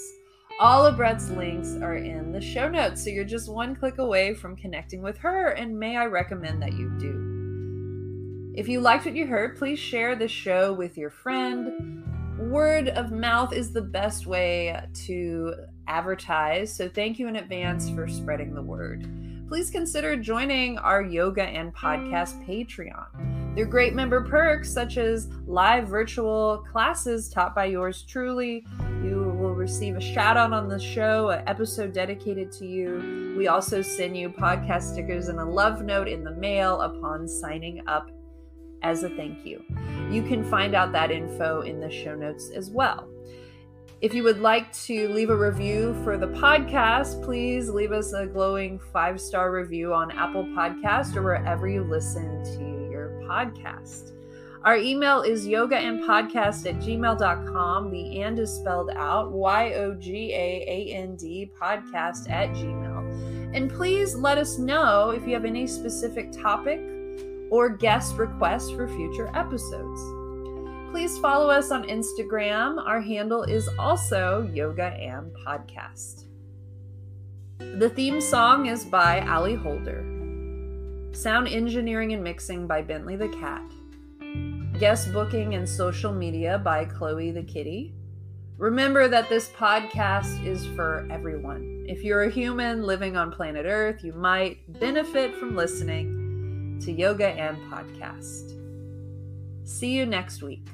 All of Brett's links are in the show notes, so you're just one click away from connecting with her, and may I recommend that you do. If you liked what you heard, please share the show with your friend. Word of mouth is the best way to advertise, so thank you in advance for spreading the word. Please consider joining our yoga and podcast Patreon. There are great member perks such as live virtual classes taught by yours truly. You will receive a shout out on the show, an episode dedicated to you. We also send you podcast stickers and a love note in the mail upon signing up as a thank you. You can find out that info in the show notes as well. If you would like to leave a review for the podcast, please leave us a glowing 5-star review on Apple Podcast or wherever you listen to your podcast. Our email is yogaandpodcast@gmail.com. The and is spelled out YOGAAND podcast@gmail. And please let us know if you have any specific topic or guest requests for future episodes. Please follow us on Instagram. Our handle is also Yoga and Podcast. The theme song is by Ali Holder. Sound engineering and mixing by Bentley the Cat. Guest booking and social media by Chloe the Kitty. Remember that this podcast is for everyone. If you're a human living on planet Earth, you might benefit from listening to Yoga and Podcast. See you next week.